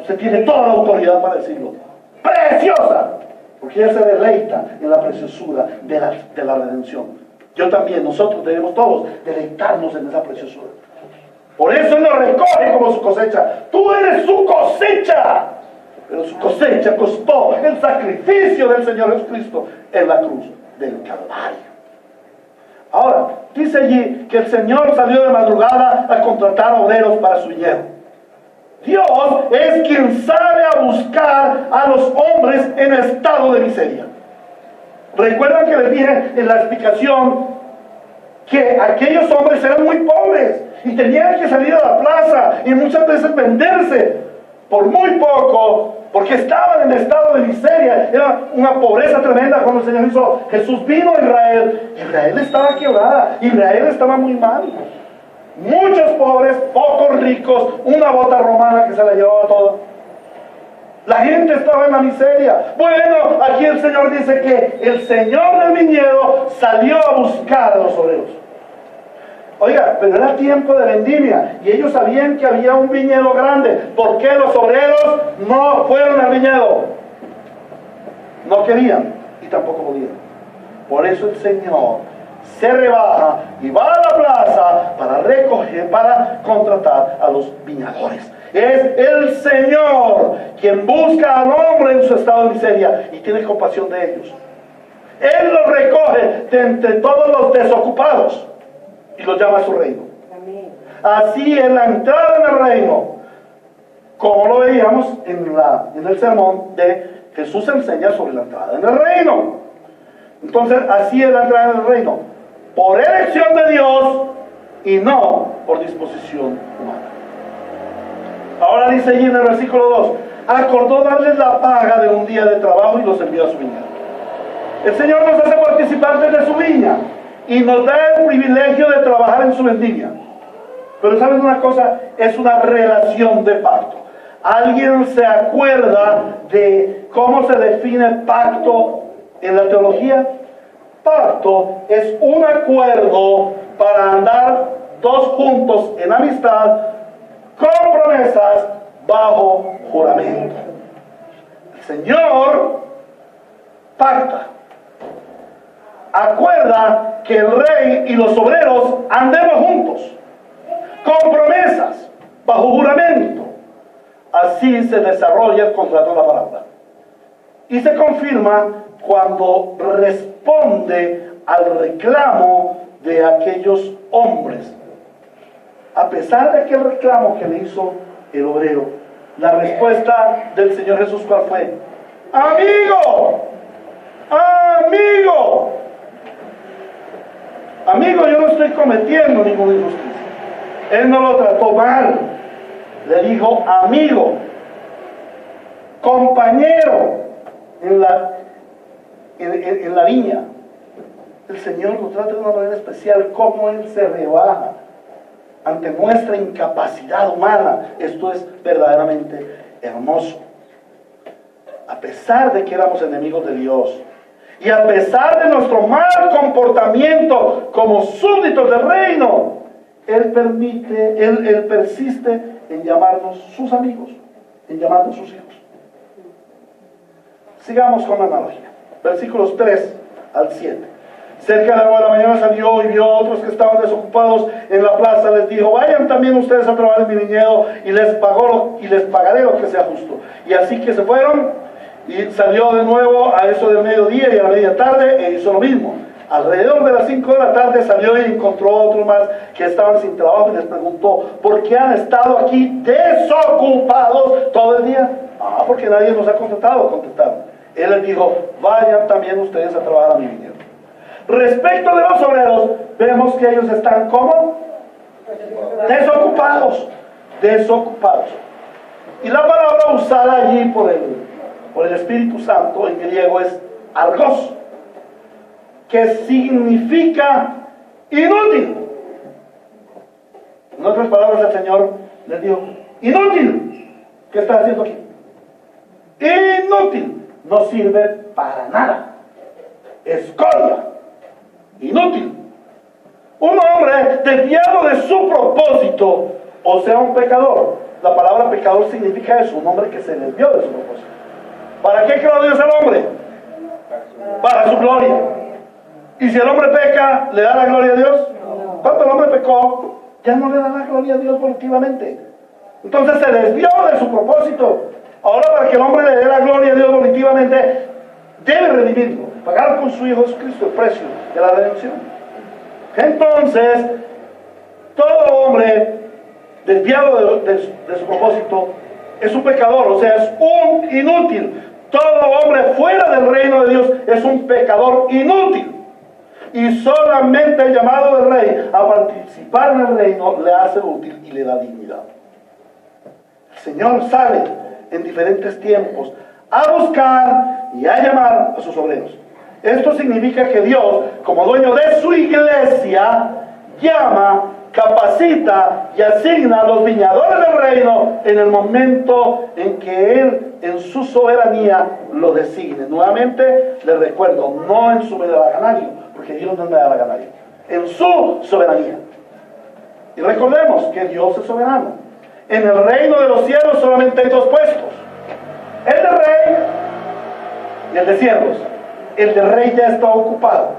Usted tiene toda la autoridad para decirlo. ¡Preciosa! Porque ella se deleita en la preciosura de la redención. Yo también, nosotros debemos todos deleitarnos en esa preciosura. Por eso Él nos recoge como su cosecha. Tú eres su cosecha. Pero su cosecha costó el sacrificio del Señor Jesucristo en la cruz del Calvario. Ahora, dice allí que el Señor salió de madrugada a contratar obreros para su viñedo. Dios es quien sale a buscar a los hombres en estado de miseria. Recuerdan que les dije en la explicación que aquellos hombres eran muy pobres y tenían que salir a la plaza y muchas veces venderse por muy poco, porque estaban en estado de miseria. Era una pobreza tremenda. Cuando el Señor hizo, Jesús vino a Israel, Israel estaba quebrada, Israel estaba muy mal. Muchos pobres, pocos ricos, una bota romana que se la llevaba toda. La gente estaba en la miseria. Bueno, aquí el Señor dice que el Señor del viñedo salió a buscar a los obreros. Oiga, pero era tiempo de vendimia y ellos sabían que había un viñedo grande. ¿Por qué los obreros no fueron al viñedo? No querían y tampoco podían. Por eso el Señor se rebaja y va a la plaza para recoger, para contratar a los viñadores. Es el Señor quien busca al hombre en su estado de miseria y tiene compasión de ellos. Él los recoge de entre todos los desocupados y los llama a su reino. Así es la entrada en el reino, como lo veíamos en el sermón de Jesús enseña sobre la entrada en el reino. Entonces, así es la entrada en el reino, por elección de Dios y no por disposición humana. Ahora dice allí en el versículo 2, acordó darles la paga de un día de trabajo y los envió a su viñedo. El Señor nos hace participantes de su viña y nos da el privilegio de trabajar en su vendimia. Pero ¿saben una cosa? Es una relación de pacto. ¿Alguien se acuerda de cómo se define pacto en la teología? Pacto es un acuerdo para andar dos juntos en amistad con promesas bajo juramento. El Señor pacta. Acuerda que el rey y los obreros andemos juntos, con promesas, bajo juramento. Así se desarrolla el contrato de la palabra. Y se confirma cuando responde al reclamo de aquellos hombres. A pesar de aquel reclamo que le hizo el obrero, la respuesta del Señor Jesús, ¿cuál fue? ¡Amigo! ¡Amigo! Amigo, yo no estoy cometiendo ninguna injusticia. Él no lo trató mal. Le dijo amigo, compañero en la viña. El Señor nos trata de una manera especial, como Él se rebaja ante nuestra incapacidad humana. Esto es verdaderamente hermoso. A pesar de que éramos enemigos de Dios, y a pesar de nuestro mal comportamiento como súbditos del reino, Él persiste en llamarnos sus amigos, en llamarnos sus hijos. Sigamos con la analogía. Versículos 3 al 7. Cerca de las 9 de la mañana salió y vio a otros que estaban desocupados en la plaza. Les dijo: vayan también ustedes a trabajar en mi viñedo y les pagaré lo que sea justo. Y así que se fueron, y salió de nuevo a eso del mediodía y a la media tarde e hizo lo mismo. Alrededor de las 5 de la tarde salió y encontró a otros más que estaban sin trabajo y les preguntó: ¿por qué han estado aquí desocupados todo el día? Porque nadie nos ha contratado, contestaron. Él les dijo: vayan también ustedes a trabajar a mi viñedo. Respecto de los obreros, vemos que ellos están como desocupados. Y la palabra usada allí por el Espíritu Santo en griego es argos, que significa inútil. En otras palabras, el Señor les dijo: inútil. ¿Qué estás haciendo aquí? Inútil. No sirve para nada. Escoria. Inútil. Un hombre desviado de su propósito, o sea, un pecador. La palabra pecador significa eso, un hombre que se desvió de su propósito. ¿Para qué creó Dios al hombre? Para su gloria. Y si el hombre peca, ¿le da la gloria a Dios? Cuando el hombre pecó, ya no le da la gloria a Dios volitivamente. Entonces se desvió de su propósito. Ahora, para que el hombre le dé la gloria a Dios volitivamente, debe redimirlo, pagar con su Hijo Jesucristo el precio de la redención. Entonces, todo hombre desviado de su propósito es un pecador, o sea, es un inútil. Todo hombre fuera del reino de Dios es un pecador inútil. Y solamente el llamado del rey a participar en el reino le hace útil y le da dignidad. El Señor sale en diferentes tiempos a buscar y a llamar a sus obreros. Esto significa que Dios, como dueño de su iglesia, llama, capacita y asigna a los viñadores del reino en el momento en que Él, en su soberanía, lo designe. Nuevamente les recuerdo, no en su medallanario, porque Dios no es medallanario, en su soberanía. Y recordemos que Dios es soberano. En el reino de los cielos solamente hay dos puestos: el de rey y el de siervos. El de rey ya está ocupado.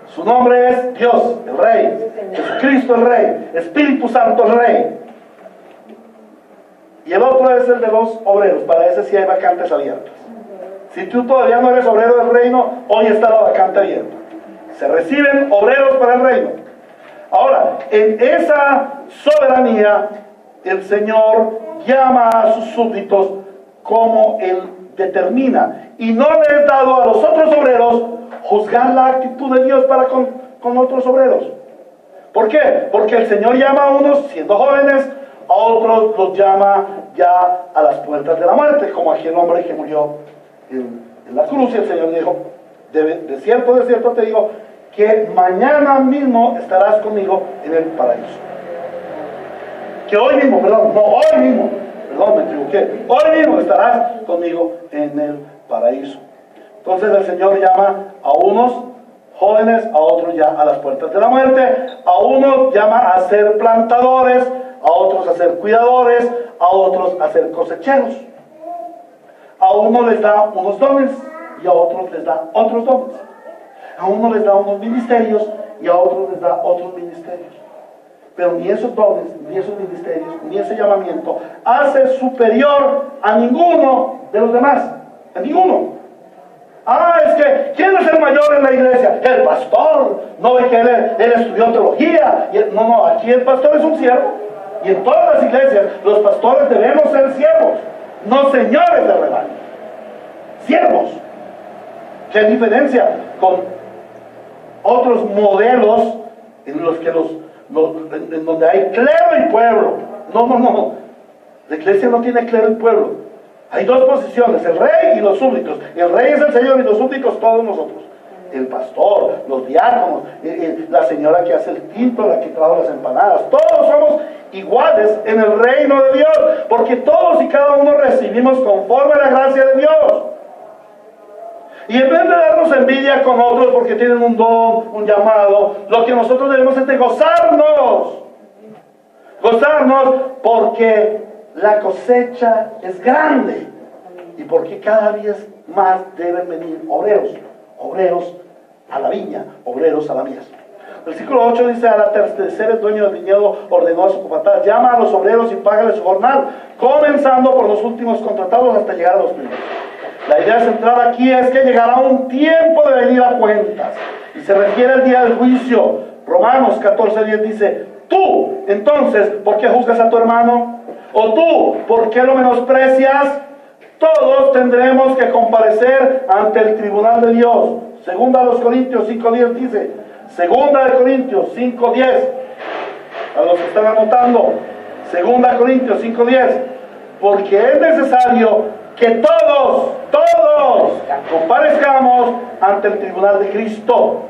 Su nombre es Dios, el Rey. Jesucristo, el Rey. Espíritu Santo, el Rey. Y el otro es el de los obreros. Para ese sí hay vacantes abiertas. Si tú todavía no eres obrero del reino, hoy está la vacante abierta. Se reciben obreros para el reino. Ahora, en esa soberanía, el Señor llama a sus súbditos como Él determina, y no le es dado a los otros obreros juzgar la actitud de Dios para con otros obreros. ¿Por qué? Porque el Señor llama a unos siendo jóvenes, a otros los llama ya a las puertas de la muerte, como aquel hombre que murió en la cruz, y el Señor dijo: de cierto te digo, que mañana mismo estarás conmigo en el paraíso. Que hoy mismo, me equivoqué, hoy mismo estarás conmigo en el paraíso. Entonces el Señor llama a unos jóvenes, a otros ya a las puertas de la muerte, a unos llama a ser plantadores, a otros a ser cuidadores, a otros a ser cosecheros. A unos les da unos dones y a otros les da otros dones. A unos les da unos ministerios y a otros les da otros ministerios. Pero ni esos dones, ni esos ministerios, ni ese llamamiento hace superior a ninguno de los demás. A ninguno. Es que, ¿quién es el mayor en la iglesia? El pastor. No ve que él estudió teología. No, aquí el pastor es un siervo. Y en todas las iglesias, los pastores debemos ser siervos, no señores de rebaño. Siervos. ¿Qué diferencia con otros modelos en los que en donde hay clero y pueblo? No. La iglesia no tiene clero y pueblo. Hay dos posiciones, el rey y los súbditos. El rey es el Señor y los súbditos todos nosotros. El pastor, los diáconos, la señora que hace el tinto, la que trajo las empanadas. Todos somos iguales en el reino de Dios, porque todos y cada uno recibimos conforme a la gracia de Dios. Y en vez de darnos envidia con otros porque tienen un don, un llamado, lo que nosotros debemos es de gozarnos. Gozarnos porque la cosecha es grande y porque cada día más deben venir obreros a la viña, obreros a la mies. Versículo 8 dice: al atardecer el dueño del viñedo ordenó a su capataz: llama a los obreros y págale su jornal, comenzando por los últimos contratados hasta llegar a los primeros. La idea central aquí es que llegará un tiempo de venir a cuentas, y se refiere al día del juicio. Romanos 14:10 dice: tú, entonces, ¿por qué juzgas a tu hermano? ¿O tú, por qué lo menosprecias? Todos tendremos que comparecer ante el tribunal de Dios. Segunda de los Corintios 5:10 dice, Segunda de Corintios 5:10, a los que están anotando, Segunda de Corintios 5:10, porque es necesario que todos comparezcamos ante el tribunal de Cristo,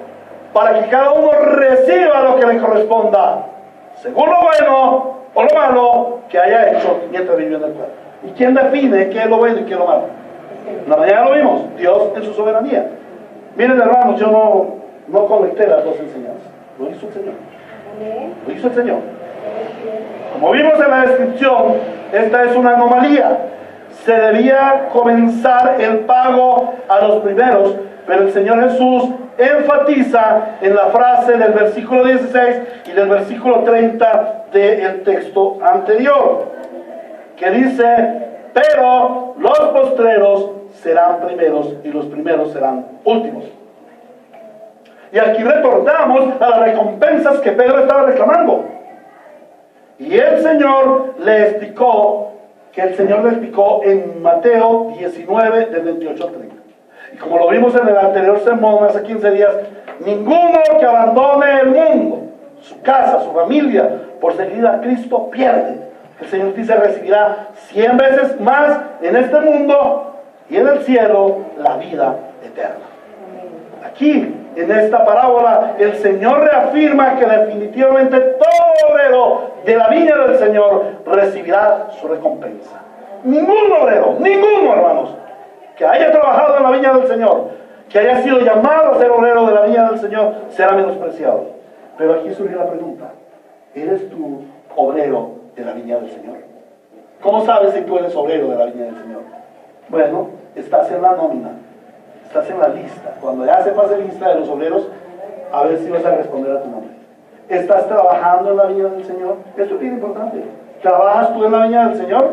para que cada uno reciba lo que le corresponda, según lo bueno o lo malo que haya hecho mientras vivió en el cuerpo. ¿Y quién define qué es lo bueno y qué es lo malo? En la mañana lo vimos, Dios en su soberanía. Miren, hermanos, yo no conecté las dos enseñanzas, lo hizo el Señor. Lo hizo el Señor. Como vimos en la descripción, esta es una anomalía. Se debía comenzar el pago a los primeros, pero el Señor Jesús enfatiza en la frase del versículo 16 y del versículo 30 del texto anterior, que dice: pero los postreros serán primeros y los primeros serán últimos. Y aquí retornamos a las recompensas que Pedro estaba reclamando. Y el Señor le explicó en Mateo 19, del 28 al 30. Y como lo vimos en el anterior sermón hace 15 días, ninguno que abandone el mundo, su casa, su familia, por seguir a Cristo, pierde. El Señor dice: recibirá 100 veces más en este mundo y en el cielo la vida eterna. Aquí, en esta parábola, el Señor reafirma que definitivamente todo obrero de la viña del Señor recibirá su recompensa. Ningún obrero, ninguno, hermanos, que haya trabajado en la viña del Señor, que haya sido llamado a ser obrero de la viña del Señor, será menospreciado. Pero aquí surge la pregunta: ¿eres tú obrero de la viña del Señor? ¿Cómo sabes si tú eres obrero de la viña del Señor? Bueno, estás en la nómina, estás en la lista. Cuando ya sepas la lista de los obreros, a ver si vas a responder a tu nombre. ¿Estás trabajando en la viña del Señor? Esto es bien importante. ¿Trabajas tú en la viña del Señor?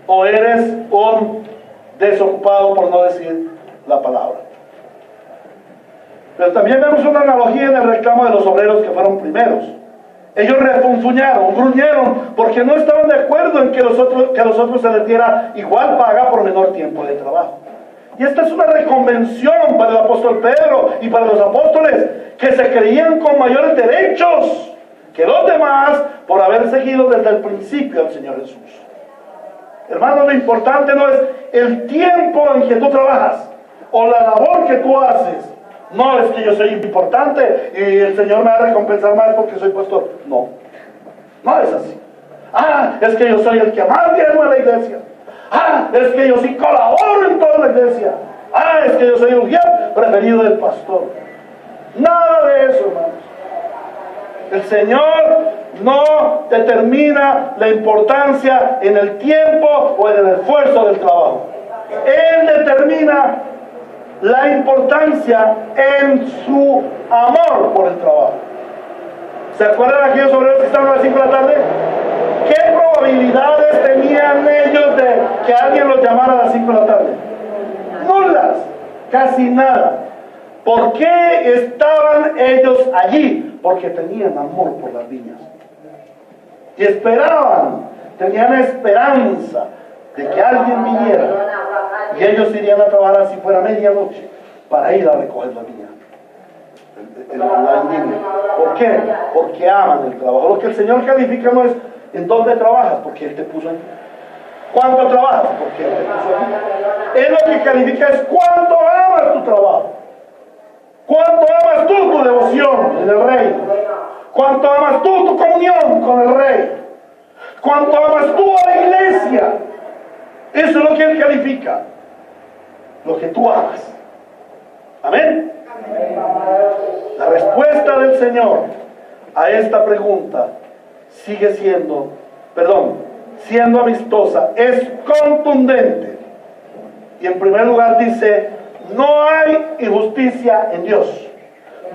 ¿O eres un desocupado, por no decir la palabra? Pero también vemos una analogía en el reclamo de los obreros que fueron primeros. Ellos refunfuñaron, gruñeron, porque no estaban de acuerdo en que a los otros se les diera igual paga por menor tiempo de trabajo. Y esta es una reconvención para el apóstol Pedro y para los apóstoles, que se creían con mayores derechos que los demás por haber seguido desde el principio al Señor Jesús. Hermanos, lo importante no es el tiempo en que tú trabajas. o la labor que tú haces. No es que yo soy importante y el Señor me va a recompensar más porque soy pastor. No, no es así. Es que yo soy el que más diezma en la iglesia. Es que yo sí colaboro en toda la iglesia. Es que yo soy el guía preferido del pastor. Nada de eso, hermanos. El Señor no determina la importancia en el tiempo o en el esfuerzo del trabajo. Él determina la importancia en su amor por el trabajo. ¿Se acuerdan aquellos obreros que estaban a las 5 de la tarde? ¿Qué probabilidades tenían ellos de que alguien los llamara a las 5 de la tarde? Nulas, casi nada. ¿Por qué estaban ellos allí? Porque tenían amor por las viñas. Y esperaban, tenían esperanza de que alguien viniera. Y ellos irían a trabajar si fuera medianoche para ir a recoger la viña. La vendimia. ¿Por qué? Porque aman el trabajo. Lo que el Señor califica no es en dónde trabajas, porque Él te puso ahí. ¿Cuánto trabajas? Porque Él te puso ahí. Él lo que califica es cuánto amas tu trabajo. ¿Cuánto amas tú tu devoción en el Rey? ¿Cuánto amas tú tu comunión con el Rey? ¿Cuánto amas tú a la iglesia? Eso es lo que Él califica. Lo que tú amas. Amén. La respuesta del Señor a esta pregunta sigue siendo amistosa, es contundente. Y en primer lugar dice, no hay injusticia en Dios.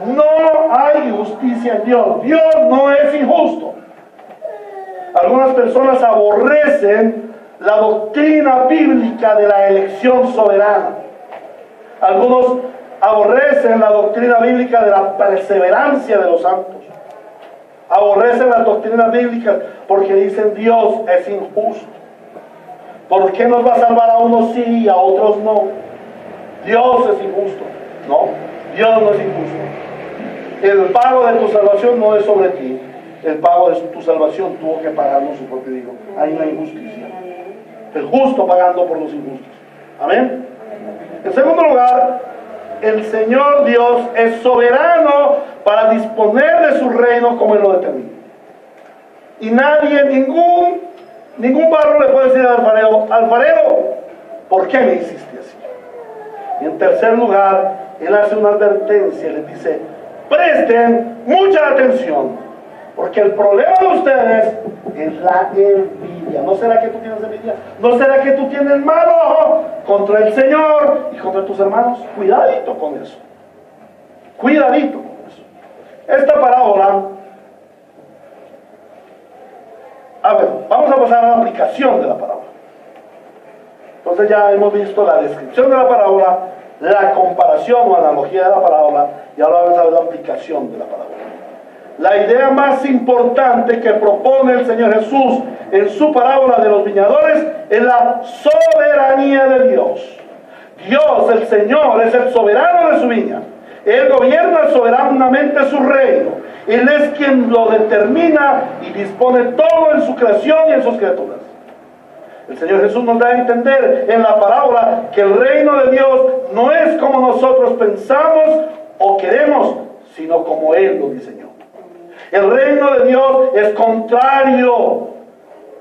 No hay injusticia en Dios. Dios no es injusto. Algunas personas aborrecen la doctrina bíblica de la elección soberana. Algunos aborrecen la doctrina bíblica de la perseverancia de los santos. Aborrecen las doctrinas bíblicas porque dicen Dios es injusto. ¿Por qué nos va a salvar a unos sí y a otros no? Dios es injusto. No, Dios no es injusto. El pago de tu salvación no es sobre ti. El pago de tu salvación tuvo que pagarlo su propio Hijo. Hay una injusticia. El justo pagando por los injustos. Amén. En segundo lugar, el Señor Dios es soberano para disponer de su reino como Él lo determina. Y nadie, ningún barro le puede decir al alfarero, ¿por qué me hiciste así? Y en tercer lugar, Él hace una advertencia, les dice, presten mucha atención, porque el problema de ustedes es la envidia. ¿No será que tú tienes envidia? ¿No será que tú tienes mal ojo contra el Señor y contra tus hermanos? Cuidadito con eso. Cuidadito con eso. Esta parábola, vamos a pasar a la aplicación de la parábola. Entonces ya hemos visto la descripción de la parábola, la comparación o analogía de la parábola, y ahora vamos a ver la aplicación de la parábola. La idea más importante que propone el Señor Jesús en su parábola de los viñadores es la soberanía de Dios. Dios, el Señor, es el soberano de su viña. Él gobierna soberanamente su reino. Él es quien lo determina y dispone todo en su creación y en sus criaturas. El Señor Jesús nos da a entender en la parábola que el reino de Dios no es como nosotros pensamos o queremos, sino como Él lo diseñó. El reino de Dios es contrario.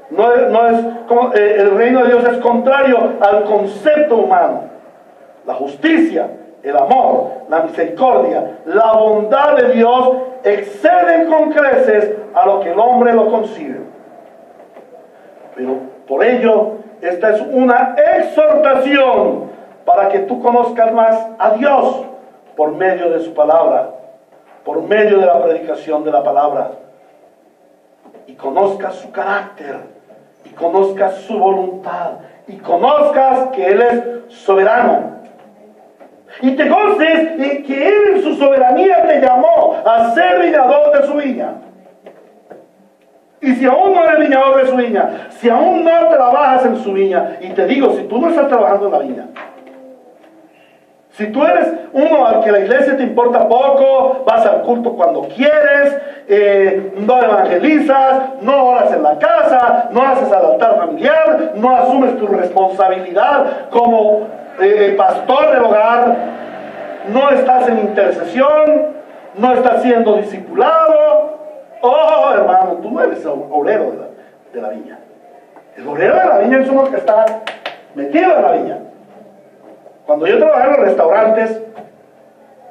El reino de Dios es contrario al concepto humano. La justicia, el amor, la misericordia, la bondad de Dios exceden con creces a lo que el hombre lo concibe. Pero por ello, esta es una exhortación para que tú conozcas más a Dios por medio de su palabra, por medio de la predicación de la palabra, y conozcas su carácter, y conozcas su voluntad, y conozcas que Él es soberano. Y te goces en que Él en su soberanía te llamó a ser viñador de su viña. Y si aún no eres viñador de su viña, si aún no trabajas en su viña, y te digo, si tú no estás trabajando en la viña, si tú eres uno al que la iglesia te importa poco, vas al culto cuando quieres, no evangelizas, no oras en la casa, no haces al altar familiar, no asumes tu responsabilidad como pastor del hogar, no estás en intercesión, no estás siendo discipulado. Oh, hermano, tú no eres obrero de la viña. El obrero de la viña es uno que está metido en la viña. Cuando yo trabajaba en los restaurantes,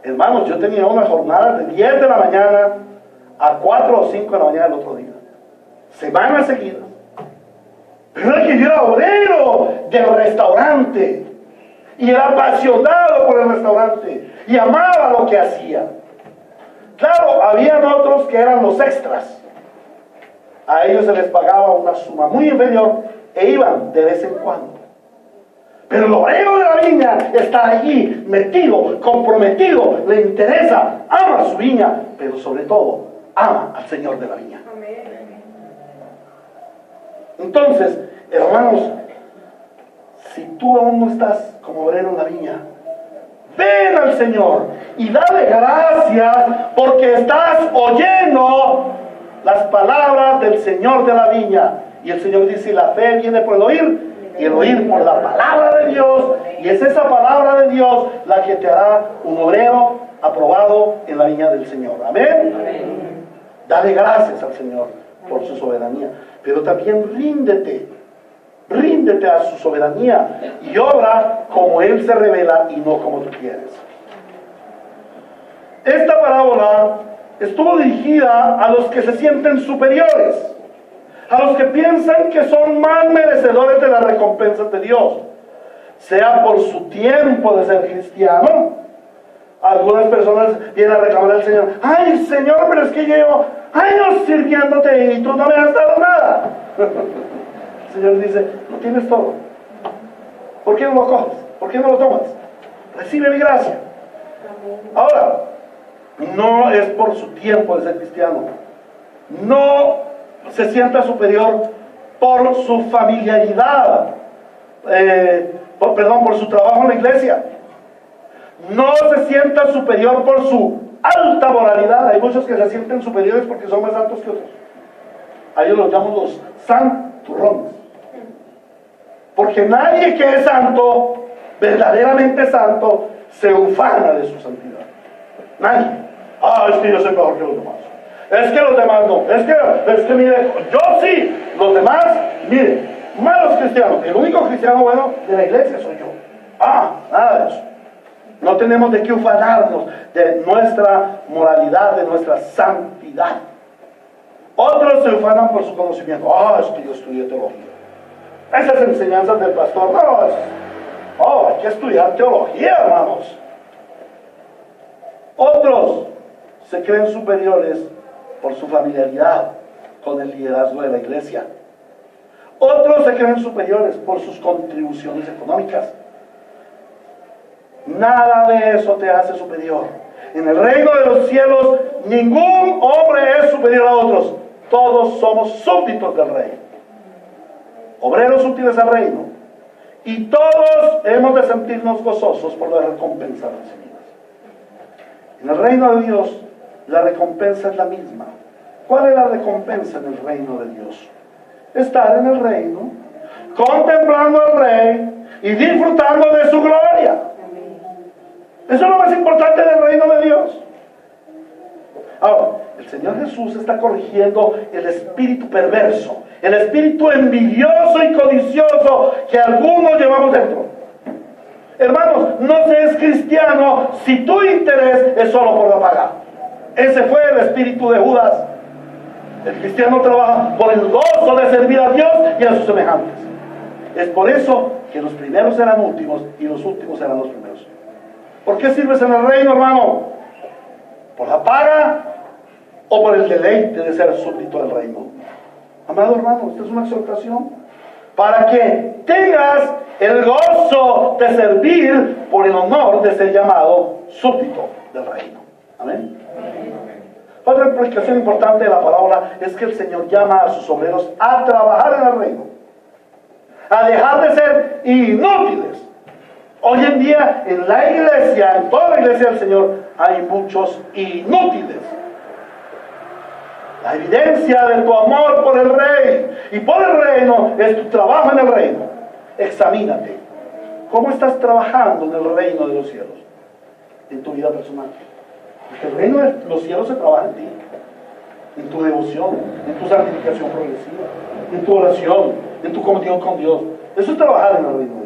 hermanos, yo tenía una jornada de 10 de la mañana a 4 o 5 de la mañana del otro día. Semanas seguidas. Pero es que yo era obrero del restaurante. Y era apasionado por el restaurante. Y amaba lo que hacía. Claro, habían otros que eran los extras. A ellos se les pagaba una suma muy inferior e iban de vez en cuando. Pero el obrero de la viña está allí, metido, comprometido, le interesa, ama su viña, pero sobre todo, ama al Señor de la viña. Entonces, hermanos, si tú aún no estás como obrero en la viña, ven al Señor y dale gracias porque estás oyendo las palabras del Señor de la viña. Y el Señor dice, la fe viene por el oír, y el oír por la palabra de Dios, y es esa palabra de Dios la que te hará un obrero aprobado en la viña del Señor. Amén. Amén. Dale gracias al Señor por su soberanía, pero también ríndete a su soberanía y obra como Él se revela y no como tú quieres. Esta parábola estuvo dirigida a los que se sienten superiores, a los que piensan que son más merecedores de las recompensas de Dios, sea por su tiempo de ser cristiano. Algunas personas vienen a reclamar al Señor, ay Señor, pero es que llevo años sirviéndote y tú no me has dado nada. El Señor dice, no tienes todo. ¿Por qué no lo coges? ¿Por qué no lo tomas? Recibe mi gracia. Ahora, no es por su tiempo de ser cristiano. No se sienta superior por su familiaridad, por su trabajo en la iglesia. No se sienta superior por su alta moralidad. Hay muchos que se sienten superiores porque son más altos que otros. A ellos los llamamos los santurrones. Porque nadie que es santo, verdaderamente santo, se ufana de su santidad. Nadie. Ah, es que yo soy mejor que los demás. Es que los demás no. Es que mire, yo sí. Los demás, mire, malos cristianos. El único cristiano bueno de la iglesia soy yo. Ah, nada de eso. No tenemos de qué ufanarnos de nuestra moralidad, de nuestra santidad. Otros se ufanan por su conocimiento. Ah, es que yo estudié teología. Esas enseñanzas del pastor, no, hay que estudiar teología, hermanos. Otros se creen superiores por su familiaridad con el liderazgo de la iglesia. Otros se creen superiores por sus contribuciones económicas. Nada de eso te hace superior. En el reino de los cielos, ningún hombre es superior a otros. Todos somos súbditos del rey. Obreros útiles al reino. Y todos hemos de sentirnos gozosos por la recompensa recibida. En el reino de Dios, la recompensa es la misma. ¿Cuál es la recompensa en el reino de Dios? Estar en el reino, contemplando al rey y disfrutando de su gloria. Eso es lo más importante del reino de Dios. Ahora, el Señor Jesús está corrigiendo el espíritu perverso, el espíritu envidioso y codicioso que algunos llevamos dentro. Hermanos, no seas cristiano si tu interés es solo por la paga. Ese fue el espíritu de Judas. El cristiano trabaja por el gozo de servir a Dios y a sus semejantes. Es por eso que los primeros serán últimos y los últimos serán los primeros. ¿Por qué sirves en el reino, hermano? ¿Por la paga o por el deleite de ser súbdito del reino? Amado hermano, esta es una exhortación para que tengas el gozo de servir por el honor de ser llamado súbdito del reino. Amén. Otra implicación importante de la parábola es que el Señor llama a sus obreros a trabajar en el reino, a dejar de ser inútiles. Hoy en día en la iglesia, en toda la iglesia del Señor, hay muchos inútiles. La evidencia de tu amor por el rey y por el reino es tu trabajo en el reino. Examínate. ¿cómo estás trabajando en el reino de los cielos? En tu vida personal. Porque el reino de los cielos se trabaja en ti, en tu devoción, en tu santificación progresiva, en tu oración, en tu comunión con Dios. Eso es trabajar en el reino de Dios.